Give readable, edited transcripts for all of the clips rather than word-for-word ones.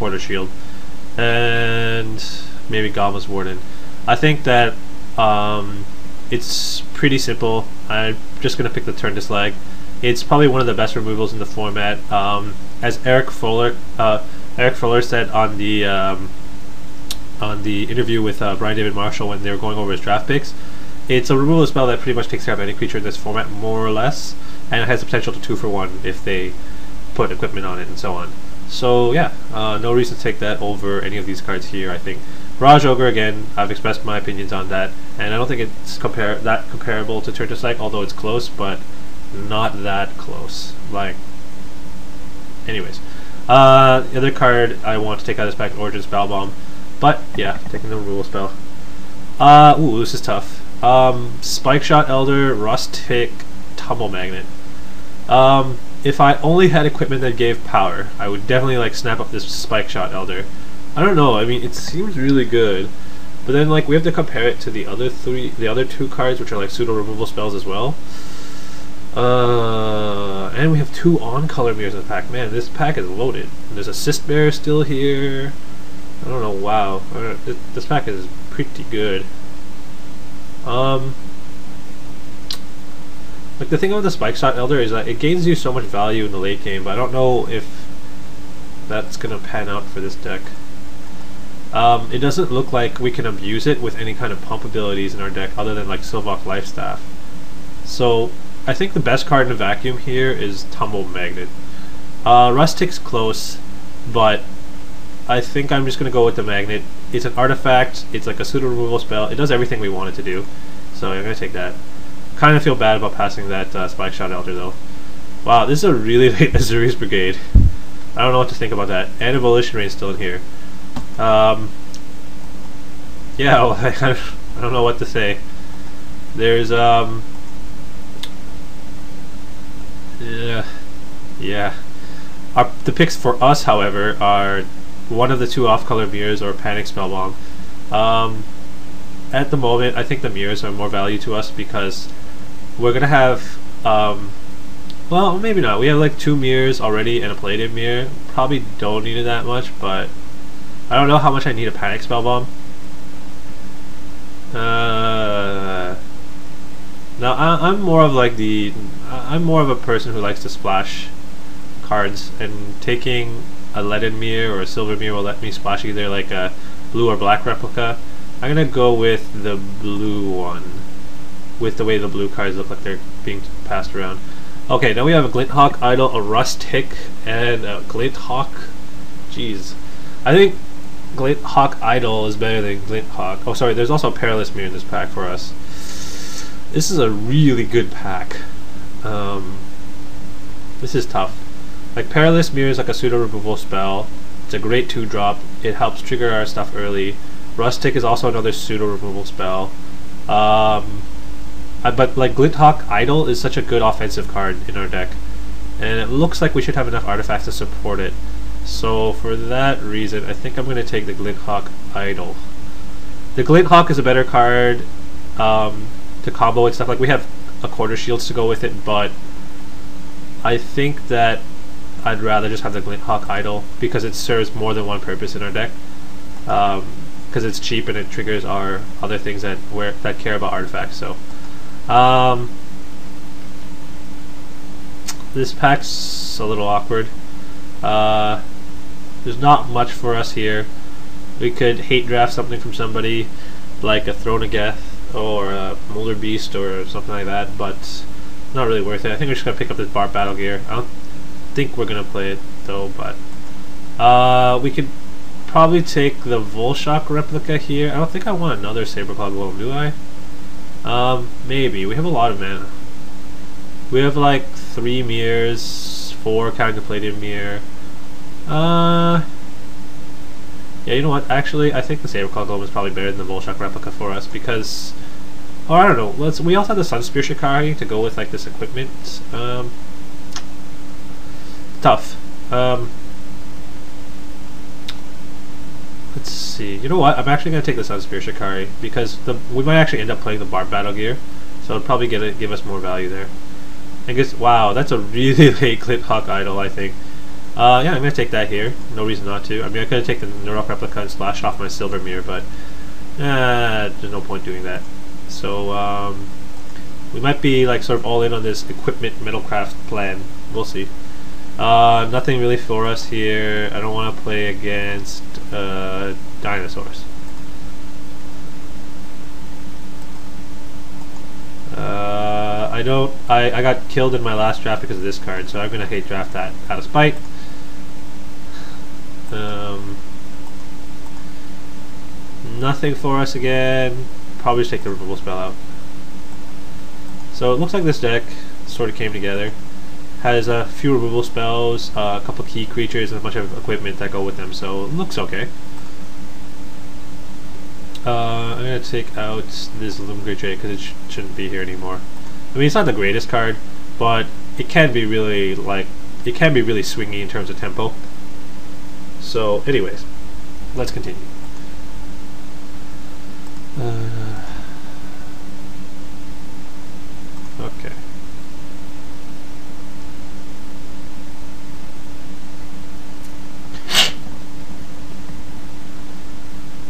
Quarter Shield, and maybe Goblin's Warden. I think that it's pretty simple. I'm just going to pick the Turn Dislag. It's probably one of the best removals in the format. As Eric Fuller said on the interview with Brian David Marshall when they were going over his draft picks, it's a removal spell that pretty much takes care of any creature in this format, more or less, and it has the potential to 2-for-1 if they put equipment on it and so on. So yeah, no reason to take that over any of these cards here, I think. Raj Ogre, again, I've expressed my opinions on that, and I don't think it's comparable to Turn Dislike, although it's close, but not that close. Like, anyways. The other card I want to take out of this pack is Origin Spellbomb, but yeah, taking the removal spell. Ooh, this is tough. Spike Shot Elder, Rustic, Tumble Magnet. If I only had equipment that gave power, I would definitely like snap up this Spike Shot Elder. I don't know, I mean, it seems really good, but then like we have to compare it to the other two cards, which are like pseudo removal spells as well. And we have 2 on-color mirrors in the pack. Man, this pack is loaded. And there's a Cyst Bearer still here. I don't know, wow. This pack is pretty good. Like the thing about the Spike Shot Elder is that it gains you so much value in the late game, but I don't know if that's gonna pan out for this deck. It doesn't look like we can abuse it with any kind of pump abilities in our deck other than like Sylvok Lifestaff. So I think the best card in a vacuum here is Tumble Magnet. Rustic's close, but I think I'm just gonna go with the Magnet. It's an artifact, it's like a pseudo removal spell, it does everything we want it to do, so I'm gonna take that. Kind of feel bad about passing that Spike Shot Elder though. Wow, this is a really late Azuri's Brigade. I don't know what to think about that. And Evolution Rain's still in here. Yeah, well, I don't know what to say. There's yeah. The picks for us, however, are one of the 2 off-color mirrors or Panic Spellbomb. At the moment, I think the mirrors are more value to us because we're gonna have well, maybe not. We have like 2 mirrors already and a Palladium mirror. Probably don't need it that much, but I don't know how much I need a Panic Spellbomb. Now I'm more of like I'm more of a person who likes to splash cards, and taking a leaden mirror or a silver mirror will let me splash either like a blue or black replica. I'm gonna go with the blue one, with the way the blue cards look like they're being passed around. Okay, now we have a Glinthawk Idol, a Rustic, and a Glinthawk. Jeez, I think Glinthawk Idol is better than Glinthawk. Oh, sorry, there's also a Perilous Mirror in this pack for us. This is a really good pack. This is tough. Like, Perilous Mirror is like a pseudo removal spell. It's a great 2-drop. It helps trigger our stuff early. Rustic is also another pseudo removal spell. But like Glinthawk Idol is such a good offensive card in our deck, and it looks like we should have enough artifacts to support it. So for that reason, I think I'm going to take the Glinthawk Idol. The Glinthawk is a better card to combo and stuff. Like, we have a Quarter Shields to go with it, but I think that I'd rather just have the Glinthawk Idol because it serves more than one purpose in our deck. Because it's cheap and it triggers our other things that care about artifacts. So this pack's a little awkward. There's not much for us here. We could hate draft something from somebody like a Throne of Geth or a Molder Beast or something like that, but not really worth it. I think we're just gonna pick up this Barb Battle Gear. I don't think we're gonna play it though, but we could probably take the Volshock replica here. I don't think I want another Saberclaw Golem, do I? Maybe. We have a lot of mana. We have like 3 mirrors, 4 counting the Palladium mirror. Yeah, you know what? Actually, I think the Saberclaw Golem is probably better than the Volshock replica for us because, oh, I don't know. We also have the Sunspear Shikari to go with like this equipment. Tough. Let's see. You know what? I'm actually gonna take the Sunspear Shikari because we might actually end up playing the Barb Battle Gear, so it'll probably give us more value there. I guess. Wow, that's a really late Glinthawk Idol, I think. Yeah, I'm gonna take that here. No reason not to. I mean, I could have taken the Neurok Replica and splashed off my Silver Mirror, but there's no point doing that. So we might be like sort of all in on this equipment metalcraft plan. We'll see. Nothing really for us here. I don't want to play against dinosaurs. I don't. I got killed in my last draft because of this card, so I'm gonna hate draft that out of spite. Nothing for us again. Probably just take the removal spell out. So it looks like this deck sort of came together. Has a few removal spells, a couple key creatures, and a bunch of equipment that go with them, so it looks okay. I'm gonna take out this Lumgrid Drake because it shouldn't be here anymore. I mean, it's not the greatest card, but it can be really swingy in terms of tempo. So, anyways, let's continue. Okay.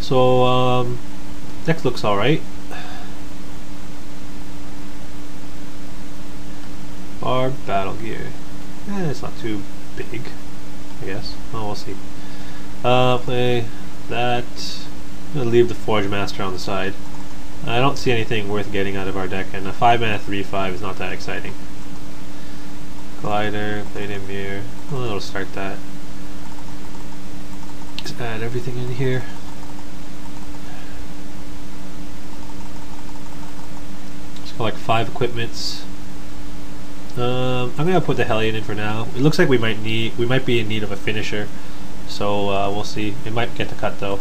So, deck looks alright. Barb Battle Gear. It's not too big, I guess. Oh, we'll see. Play that. I'm gonna leave the Forge Master on the side. I don't see anything worth getting out of our deck, and a 5-mana 3/5 is not that exciting. Glider, Palladium Mirror. Well, it'll start that. Just add everything in here. Just got like 5 equipments. I'm gonna put the Hellion in for now. It looks like we might be in need of a finisher, so we'll see. It might get the cut though.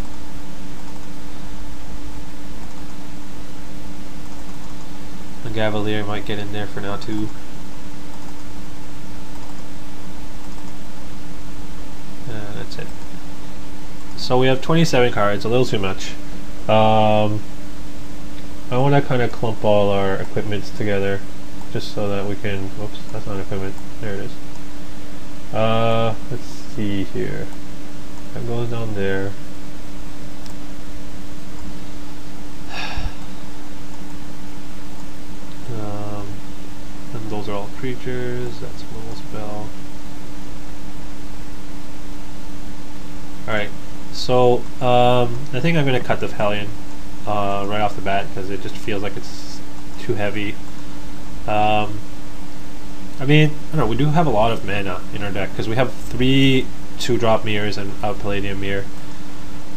The Gavalier might get in there for now too. That's it. So we have 27 cards, a little too much. I want to kind of clump all our equipments together, just so that we can. Whoops, that's not equipment. There it is. Let's see here. That goes down there. And those are all creatures. That's a little spell. Alright, so I think I'm going to cut the Hellion right off the bat because it just feels like it's too heavy. I mean, I don't know, we do have a lot of mana in our deck because we have 3 2-drop mirrors and a Palladium Mirror.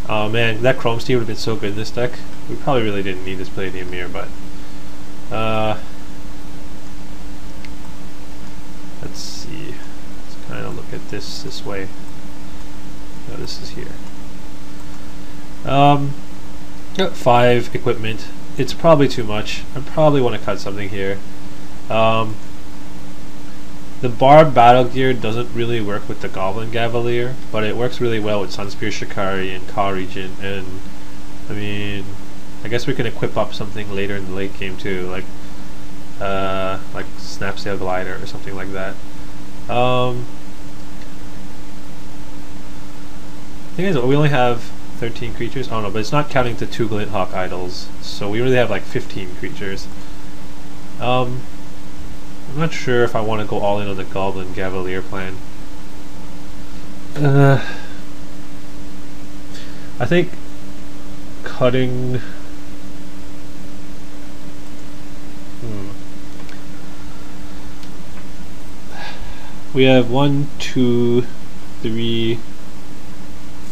Oh man, that Chrome Steel would have been so good in this deck. We probably really didn't need this Palladium Mirror, but let's see. Let's kind of look at this way. No, this is here. Got 5 equipment. It's probably too much. I probably want to cut something here. The Barb Battle Gear doesn't really work with the Goblin Gavalier, but it works really well with Sunspear Shikari and Ka Regent, and I mean, I guess we can equip up something later in the late game too, like Snapsail Glider or something like that. Thing is, we only have 13 creatures. Oh no, but it's not counting the 2 Glinthawk Idols, so we really have like 15 creatures. I'm not sure if I want to go all in on the Goblin Gavalier plan. I think cutting. We have 1, 2, 3,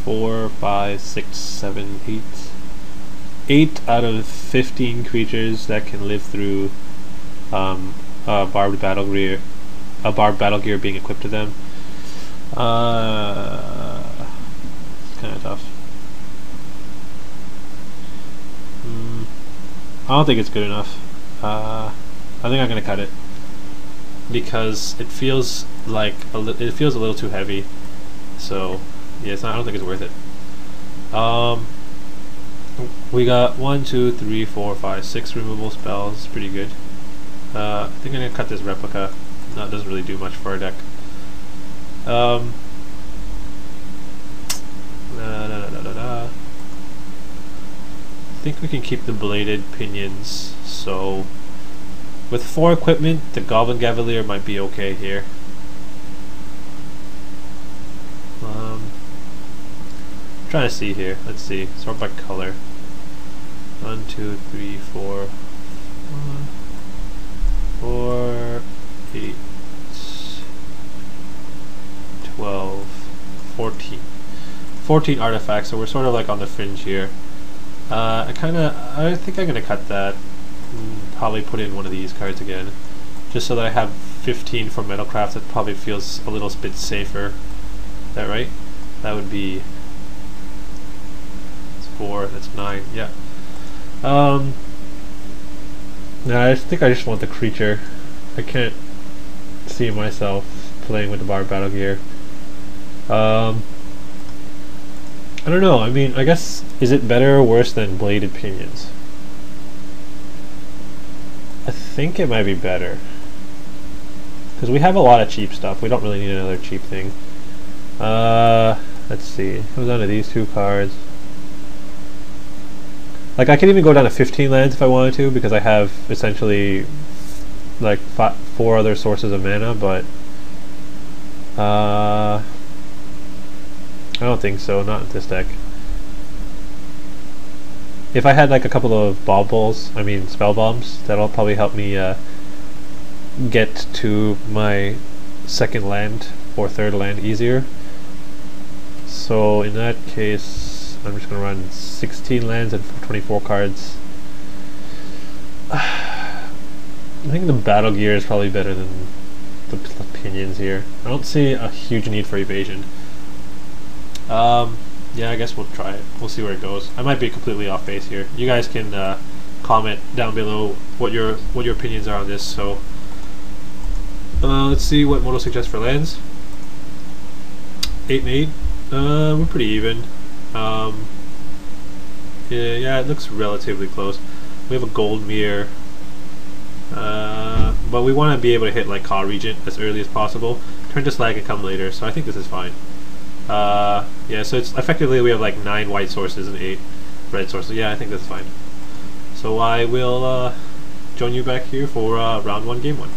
4, 5, 6, 7, 8. 8 out of 15 creatures that can live through Barbed Battle Gear, a Barbed Battle Gear being equipped to them. It's kind of tough. I don't think it's good enough. I think I'm gonna cut it because it feels like a little too heavy. So yeah, I don't think it's worth it. We got 1, 2, 3, 4, 5, 6 removal spells. Pretty good. I think I'm gonna cut this replica. That doesn't really do much for our deck. I think we can keep the bladed pinions. So with 4 equipment, the Goblin Cavalier might be okay here. Trying to see here. Let's see. Sort by color. 1, 2, 3, 4, 4, 8, 12, 14. 14 artifacts, so we're sort of like on the fringe here. I think I'm gonna cut that. Probably put in one of these cards again, just so that I have 15 for Metalcraft. That probably feels a little bit safer. Is that right? That would be 4. That's 9. Yeah. No, I think I just want the creature. I can't see myself playing with the Bard Battle Gear. I don't know. I mean, I guess, is it better or worse than Bladed Pinions? I think it might be better, because we have a lot of cheap stuff. We don't really need another cheap thing. Let's see. It comes down to these 2 cards. Like, I could even go down to 15 lands if I wanted to, because I have essentially like 4 other sources of mana, but I don't think so, not this deck. If I had like a couple of spell bombs, that'll probably help me get to my 2nd land or 3rd land easier. So in that case, I'm just going to run 16 lands and 24 cards. I think the Battle Gear is probably better than the Pinions here. I don't see a huge need for evasion. Yeah, I guess we'll try it. We'll see where it goes. I might be completely off base here. You guys can comment down below what your opinions are on this. So let's see what Moto suggests for lands. 8 and 8. We're pretty even. Yeah, it looks relatively close. We have a Gold Mirror, but we want to be able to hit like Ka Regent as early as possible. Turn to Slag can come later, so I think this is fine. Yeah, so it's effectively we have like 9 white sources and 8 red sources. Yeah, I think that's fine. So I will join you back here for round 1, game 1.